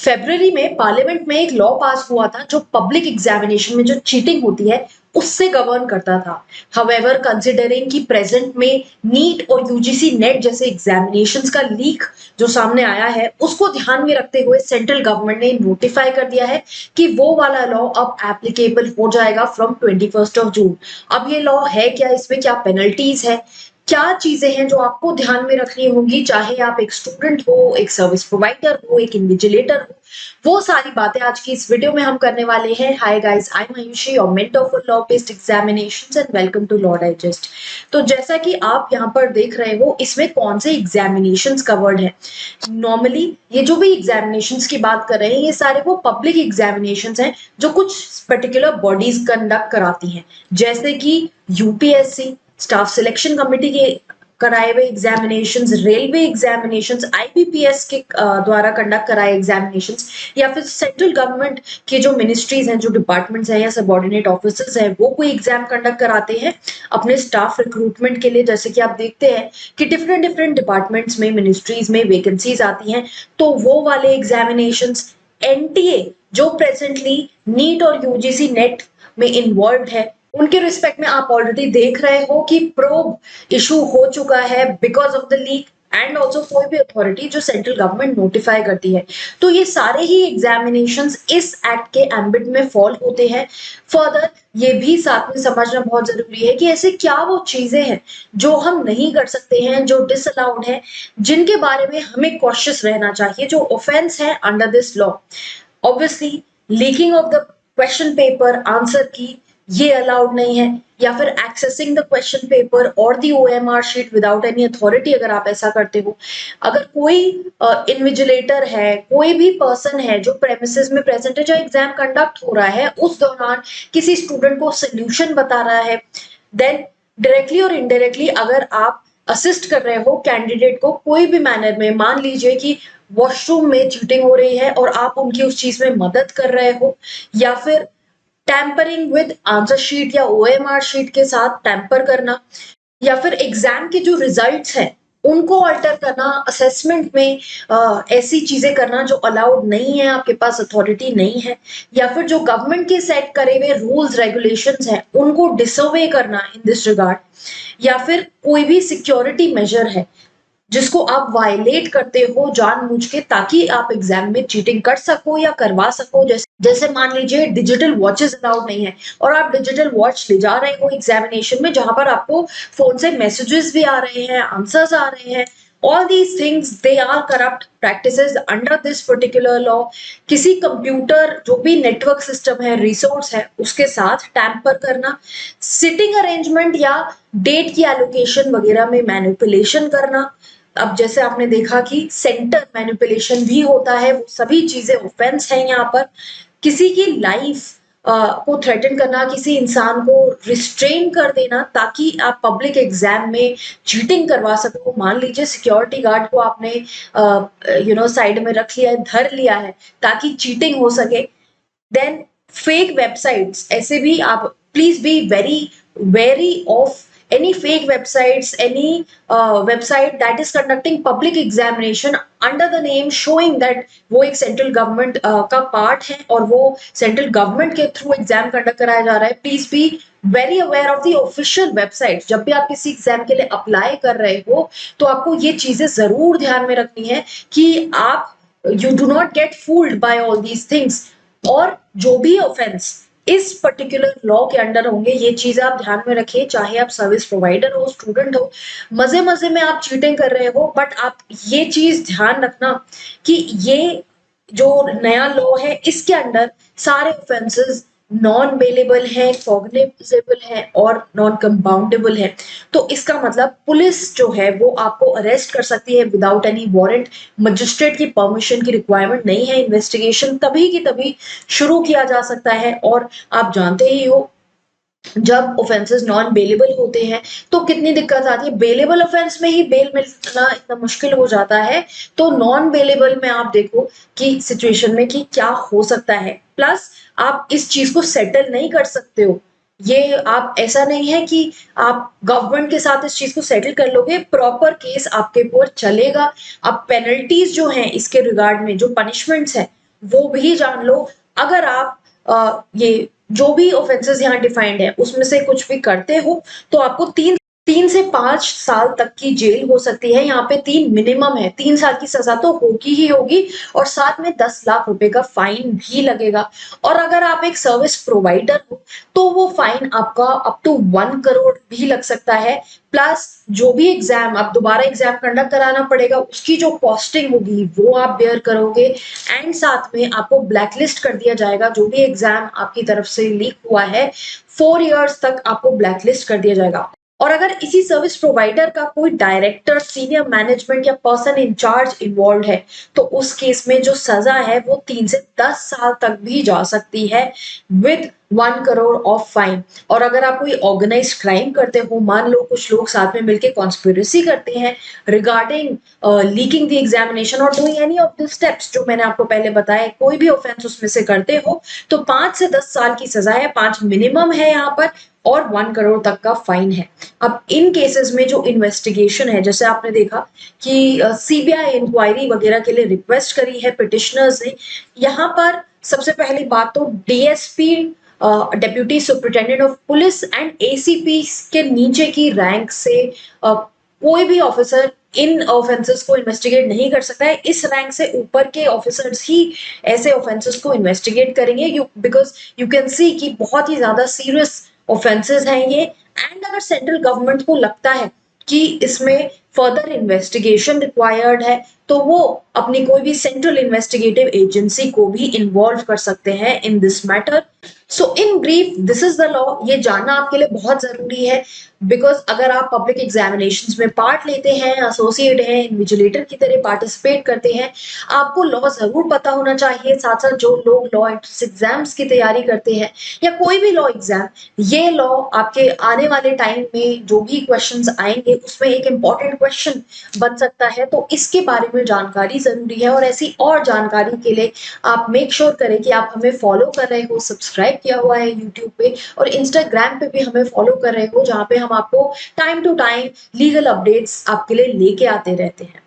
February में parliament में एक लॉ पास हुआ था जो पब्लिक एग्जामिनेशन में जो चीटिंग होती है उससे गवर्न करता था। हाउएवर कंसिडरिंग कि प्रेजेंट में नीट और यूजीसी नेट जैसे एग्जामिनेशंस का लीक जो सामने आया है उसको ध्यान में रखते हुए सेंट्रल गवर्नमेंट ने नोटिफाई कर दिया है कि वो वाला लॉ अब एप्लीकेबल हो जाएगा फ्रॉम 21 जून। अब ये लॉ है क्या, इसमें क्या पेनल्टीज है, क्या चीजें हैं जो आपको ध्यान में रखनी होंगी, चाहे आप एक स्टूडेंट हो, एक सर्विस प्रोवाइडर हो, एक इन्विजिलेटर हो, वो सारी बातें आज की इस वीडियो में हम करने वाले हैं। Hi guys, I am Ayushi, your mentor for law based examinations and welcome to Law Digest. तो जैसा कि आप यहाँ पर देख रहे हो, इसमें कौन से एग्जामिनेशंस कवर्ड है। नॉर्मली ये जो भी एग्जामिनेशंस की बात कर रहे हैं, ये सारे वो पब्लिक एग्जामिनेशंस हैं जो कुछ पर्टिकुलर बॉडीज कंडक्ट कराती हैं, जैसे कि यूपीएससी, स्टाफ सिलेक्शन कमेटी के कराए हुए एग्जामिनेशंस, रेलवे एग्जामिनेशंस, आईबीपीएस के द्वारा कंडक्ट कराए एग्जामिनेशंस, या फिर सेंट्रल गवर्नमेंट के जो मिनिस्ट्रीज हैं, जो डिपार्टमेंट्स हैं या सबऑर्डिनेट ऑफिसर्स हैं, वो कोई एग्जाम कंडक्ट कराते हैं अपने स्टाफ रिक्रूटमेंट के लिए। जैसे कि आप देखते हैं कि डिफरेंट डिफरेंट डिपार्टमेंट्स में, मिनिस्ट्रीज में वैकेंसीज आती हैं, तो वो वाले एग्जामिनेशंस। एनटीए जो प्रेजेंटली नीट और यूजीसी नेट में इन्वॉल्व है, उनके रिस्पेक्ट में आप ऑलरेडी देख रहे हो कि प्रोब इशू हो चुका है because of the leak, and also कोई भी अथॉरिटी जो सेंट्रल गवर्नमेंट नोटिफाई करती है। तो ये सारे ही एग्जामिनेशंस इस एक्ट के एम्बिट में फॉल होते हैं। फर्दर ये भी साथ में समझना बहुत जरूरी है कि ऐसे क्या वो चीजें हैं जो हम नहीं कर सकते हैं, जो डिसअलाउड है, जिनके बारे में हमें कॉशियस रहना चाहिए, जो ऑफेंस है under this law. Obviously leaking of the question paper, answer की, ये अलाउड नहीं है, या फिर एक्सेसिंग द क्वेश्चन पेपर और the OMR sheet without any authority, अगर आप ऐसा करते हो। अगर कोई इन्विजिलेटर है, कोई भी पर्सन है जो प्रेमिसेस में प्रेजेंट है, जो एग्जाम कंडक्ट हो रहा है, उस दौरान किसी स्टूडेंट को सोल्यूशन बता रहा है, देन डायरेक्टली और इनडायरेक्टली अगर आप असिस्ट कर रहे हो कैंडिडेट को कोई भी मैनर में, मान लीजिए कि वॉशरूम में चीटिंग हो रही है और आप उनकी उस चीज में मदद कर रहे हो, या फिर टैंपरिंग विद आंसर शीट या ओएमआर शीट के साथ टैंपर करना, या फिर एग्जाम के जो रिजल्ट्स हैं उनको अल्टर करना, असेसमेंट में ऐसी चीजें करना जो अलाउड नहीं है, आपके पास अथॉरिटी नहीं है, या फिर जो गवर्नमेंट के सेट करे हुए रूल्स रेगुलेशंस हैं उनको डिसोबे करना इन दिस रिगार्ड, या फिर कोई भी सिक्योरिटी मेजर है जिसको आप वायलेट करते हो जानबूझ के, ताकि आप एग्जाम में चीटिंग कर सको या करवा सको। जैसे जैसे मान लीजिए डिजिटल वॉचेस अलाउड नहीं है और आप डिजिटल वॉच ले जा रहे हो एग्जामिनेशन में, जहां पर आपको फोन से मैसेजेस भी आ रहे हैं, आंसर्स आ रहे हैं। All these things they are corrupt practices under this particular law. किसी कंप्यूटर जो भी नेटवर्क सिस्टम है, रिसोर्स है, उसके साथ टैंपर करना, सिटिंग अरेंजमेंट या डेट की एलोकेशन वगैरह में मैनिपुलेशन करना। अब जैसे आपने देखा कि सेंटर मैनिपुलेशन भी होता है, वो सभी चीजें ऑफेंस हैं यहाँ पर। किसी की लाइफ को थ्रेटन करना, किसी इंसान को रिस्ट्रेन कर देना ताकि आप पब्लिक एग्जाम में चीटिंग करवा सको। मान लीजिए सिक्योरिटी गार्ड को आपने साइड में रख लिया है, धर लिया है ताकि चीटिंग हो सके। देन फेक वेबसाइट्स, ऐसे भी आप please be very very of any fake websites, any website that is conducting public examination under the name showing that वो एक सेंट्रल गवर्नमेंट का पार्ट है और वो सेंट्रल गवर्नमेंट के थ्रू एग्जाम कंडक्ट कराया जा रहा है। Please be very aware of the official website. जब भी आप किसी एग्जाम के लिए अप्लाई कर रहे हो तो आपको ये चीजें जरूर ध्यान में रखनी है कि आप you do not gate fooled bye all these things. और जो भी ऑफेंस इस पर्टिकुलर लॉ के अंडर होंगे, ये चीज आप ध्यान में रखिए। चाहे आप सर्विस प्रोवाइडर हो, स्टूडेंट हो, मजे मजे में आप चीटिंग कर रहे हो, बट आप ये चीज ध्यान रखना कि ये जो नया लॉ है इसके अंडर सारे ऑफेंसेस नॉन बेलेबल है, कॉग्निजेबल है और नॉन कंपाउंडेबल है। तो इसका मतलब पुलिस जो है वो आपको अरेस्ट कर सकती है विदाउट एनी वारंट। मजिस्ट्रेट की परमिशन की रिक्वायरमेंट नहीं है। इन्वेस्टिगेशन तभी की तभी शुरू किया जा सकता है। और आप जानते ही हो जब ऑफेंसेस नॉन बेलेबल होते हैं तो कितनी दिक्कत आती है। बेलेबल ऑफेंस में ही बेल मिलना इतना मुश्किल हो जाता है, तो नॉन बेलेबल में आप देखो कि सिचुएशन में कि क्या हो सकता है। प्लस आप इस चीज को सेटल नहीं कर सकते हो। ये आप ऐसा नहीं है कि आप गवर्नमेंट के साथ इस चीज को सेटल कर लोगे, प्रॉपर केस आपके ऊपर चलेगा। अब पेनल्टीज जो हैं इसके रिगार्ड में जो पनिशमेंट्स है वो भी जान लो। अगर आप ये जो भी ऑफेंसेस यहाँ डिफाइंड है उसमें से कुछ भी करते हो तो आपको 3 से 5 साल तक की जेल हो सकती है। यहाँ पे 3 मिनिमम है, 3 साल की सजा तो होगी ही होगी और साथ में 10 लाख रुपए का फाइन भी लगेगा। और अगर आप एक सर्विस प्रोवाइडर हो तो वो फाइन आपका अप टू 1 करोड़ भी लग सकता है। प्लस जो भी एग्जाम आप दोबारा एग्जाम कंडक्ट कराना पड़ेगा उसकी जो कॉस्टिंग होगी वो आप बेयर करोगे। एंड साथ में आपको ब्लैकलिस्ट कर दिया जाएगा, जो भी एग्जाम आपकी तरफ से लीक हुआ है 4 इयर्स तक आपको ब्लैकलिस्ट कर दिया जाएगा। और अगर इसी सर्विस प्रोवाइडर का कोई डायरेक्टर, सीनियर मैनेजमेंट या पर्सन इंचार्ज इन्वॉल्व है तो उस केस में जो सजा है वो 3 से 10 साल तक भी जा सकती है विद 1 करोड़ ऑफ फाइन। और अगर आप कोई ऑर्गेनाइज क्राइम करते हो, मान लो कुछ लोग साथ में मिलकर कॉन्स्पिरेसी करते हैं रिगार्डिंग लीकिंग द एग्जामिनेशन और doing any of the steps जो मैंने आपको पहले बताया, कोई भी ऑफेंस उसमें से करते हो तो 5 से 10 साल की सजा है, 5 मिनिमम है यहाँ पर और 1 करोड़ तक का फाइन है। अब इन केसेस में जो इन्वेस्टिगेशन है, जैसे आपने देखा कि सीबीआई इंक्वायरी वगैरह के लिए रिक्वेस्ट करी है पिटिशनर्स ने, यहाँ पर सबसे पहली बात तो DSP, deputy superintendent of police and ACP के नीचे की रैंक से कोई भी ऑफिसर इन ऑफेंसेस को इन्वेस्टिगेट नहीं कर सकता है। इस रैंक से ऊपर के ऑफिसर्स ही ऐसे ऑफेंसेस को इन्वेस्टिगेट करेंगे, बिकॉज यू कैन सी कि बहुत ही ज्यादा सीरियस ऑफेंसेस हैं ये। एंड अगर सेंट्रल गवर्नमेंट को लगता है कि इसमें फर्दर इन्वेस्टिगेशन रिक्वायर्ड है तो वो अपनी कोई भी सेंट्रल इन्वेस्टिगेटिव एजेंसी को भी इन्वॉल्व कर सकते हैं in this matter. So in brief this is the law. ये जानना आपके लिए बहुत जरूरी है, बिकॉज अगर आप पब्लिक एग्जामिनेशंस में पार्ट लेते हैं, एसोसिएट हैं, इन्विजिलेटर की तरह पार्टिसिपेट करते हैं, आपको लॉ जरूर पता होना चाहिए। साथ साथ जो लोग लॉ एंट्रेंस एग्जाम्स की तैयारी करते हैं या कोई भी लॉ एग्जाम, ये लॉ आपके आने वाले टाइम में जो भी क्वेश्चंस आएंगे उसमें एक इंपॉर्टेंट क्वेश्चन बन सकता है। तो इसके बारे में जानकारी जरूरी है और ऐसी और जानकारी के लिए आप मेक श्योर करें कि आप हमें फॉलो कर रहे हो, सब्सक्राइब किया हुआ है यूट्यूब पे और इंस्टाग्राम पे भी हमें फॉलो कर रहे हो, जहां पे हम आपको time to time legal updates आपके लिए लेके आते रहते हैं।